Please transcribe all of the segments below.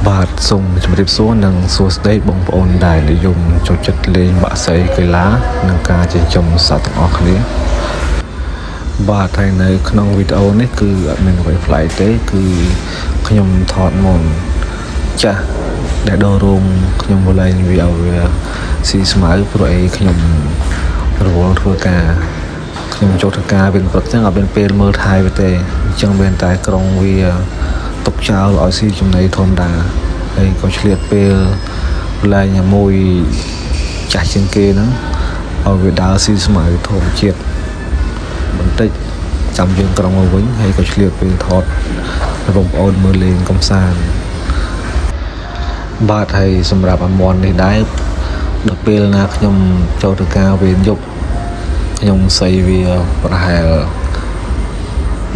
បាទសូមជម្រាបសួរនិងសួស្តីបងប្អូនដែលនិយមចូលចិត្តលេងបាក់សីកីឡានិងការចិញ្ចឹមសត្វទាំងអស់គ្នាបាទហើយនៅក្នុងវីដេអូនេះគឺអត់មានអ្វីប្លែកទេគឺខ្ញុំថតមុនចាស់ដែលដូររោមខ្ញុំមកលេងវាឲ្យវាស៊ីស្មៅព្រោះអីខ្ញុំរវល់ធ្វើការខ្ញុំចូលធ្វើការវិញព្រឹកចឹងអត់មានពេលមើលថែវាទេអញ្ចឹងមានតែក្រុងវាទុកចោលឲ្យស៊ីចំណីធម្មតាហើយក៏ឆ្លៀតពេលលេងមួយចាស់ជាងគេហ្នឹងឲ្យវាដើរស៊ីស្មៅធម្មជាតិបន្តិចចាំយើងក្រុងមកវិញហើយក៏ឆ្លៀតពេលថតបងប្អូនមើលលេងកំសាន្តបាទហើយសម្រាប់អាមន់នេះដែរដល់ពេលណាខ្ញុំចូលទៅការវេនយប់ខ្ញុំស័យវាប្រហែល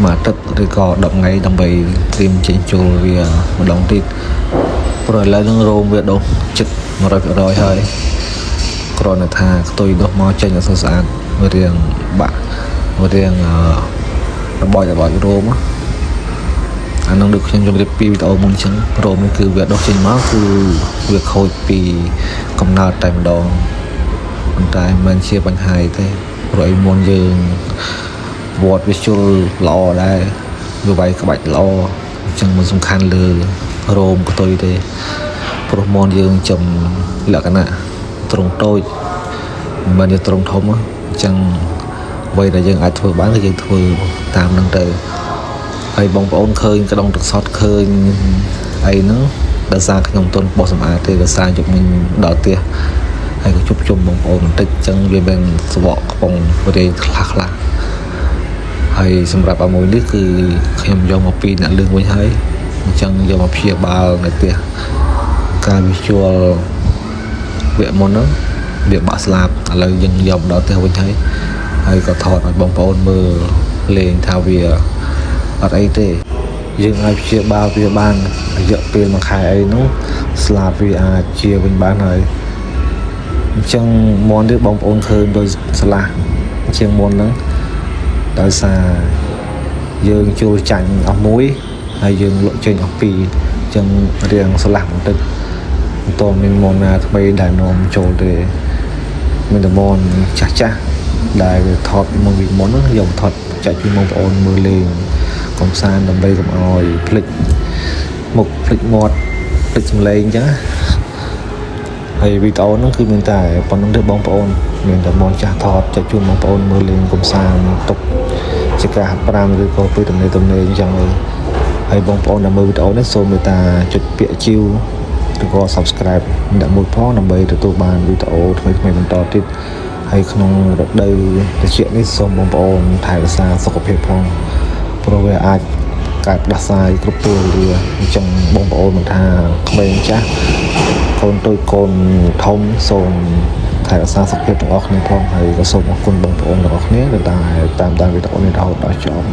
មួយអាទិត្យឬក៏10ថ្ងៃដើម្បីត្រៀមចេញចូលវាម្ដងទៀតព្រោះឥឡូវនឹងរោមវាដុះចិត្ត 100% ហើយគ្រាន់តែថាខ្ទុយដុះមកចេញអត់ស្អាតវារៀងបាក់វារៀងរបោចរោមអានឹងដូចខ្ញុំជម្រាបពីវីដេអូមុនអញ្ចឹងរោមនេះគឺវាដុះចេញមកគឺវាខូចពីកំណើតតែម្ដងប៉ុន្តែមិនជាបញ្ហាទេព្រោះអីមុនយើងវត្តវាជុលល្អដែរវាវាយក្បាច់ល្អអញ្ចឹងមិនសំខាន់លើរោមខ្ទុយទេព្រោះមុនយើងចំលក្ខណៈត្រង់តូចមិនជាត្រង់ធំអញ្ចឹងអ្វីដែលយើងអាចធ្វើបានគឺយើងធ្វើតាមនឹងទៅហើយបងប្អូនឃើញកដងទឹកសុទ្ធឃើញអីហ្នឹងដោយសារខ្ញុំទុនបោះសម្អាតទេដោយសារជប់មិញដល់ផ្ទះហើយក៏ជប់ជុំបងប្អូនបន្តិចអញ្ចឹងវាមានស្វកកំពុងរាយខ្លះហើយសម្រាប់អាមួយនេះគឺខ្ញុំយកមកពីអ្នកលឿងវិញហើយអញ្ចឹងយកមកព្យាបាលនៅផ្ទះការវិជួលវគ្គមុនហ្នឹងវាបាក់ស្លាប់ឥឡូវយើងយកមកដល់ផ្ទះវិញហើយក៏ថតឲ្យបងប្អូនមើលលេងថាវាអត់អីទេយើងអាចព្យាបាលវាបានរយៈពេលមួយខែអីនោះស្លាប់វាអាចជាវិញបានហើយអញ្ចឹងមុននេះបងប្អូនឃើញដោយស្លាស់ជាងមុនហ្នឹងដោយសារយើងជួលចាញ់អស់មួយហើយយើងលក់ចេញអស់ពីរអញ្ចឹងរៀងស្លាស់បន្តិចមិនតមានមុនណាថ្មីដែលនាំចូលទេមានតែមុនចាស់ដែលវាថតមកពីមុនហ្នឹងយកថតចែកជូនបងប្អូនមើលលេងកំសាន្តដើម្បីកុំឲ្យភ្លេចមុខភ្លេចមាត់ភ្លេចសម្លេងអញ្ចឹងហើយវីដេអូហ្នឹងគឺមានតែប៉ុណ្្នឹងទេបងប្អូនមានតែមុនចាស់ថតចែកជូនបងប្អូនមើលលេងកំសាន្តទុកជាការហាត់ប្រាណឬក៏ពេលទំនេរអញ្ចឹងហើយបងប្អូនដែលមើលវីដេអូនេះសូមមេត្តាចុចពាក្យជីវឬក៏ Subscribe ដាក់មួយផងដើម្បីទទួលបានវីដេអូថ្មីៗបន្តទៀតហើយក្នុងរដូវត្រជាក់នេះសូមបងប្អូនថែរក្សាសុខភាពផងព្រោះវាអាចកើតផ្ដាសាយគ្រប់ពេលវេលាអញ្ចឹងបងប្អូនមិនថាក្មេងចាស់កូនតូចកូនធំសូមថែរក្សាសុខភាពទាំងអស់គ្នាផងហើយក៏សូមអរគុណបងប្អូនទាំងអស់គ្នាដែលតាមដានវីដេអូនេះរហូតដល់ចប់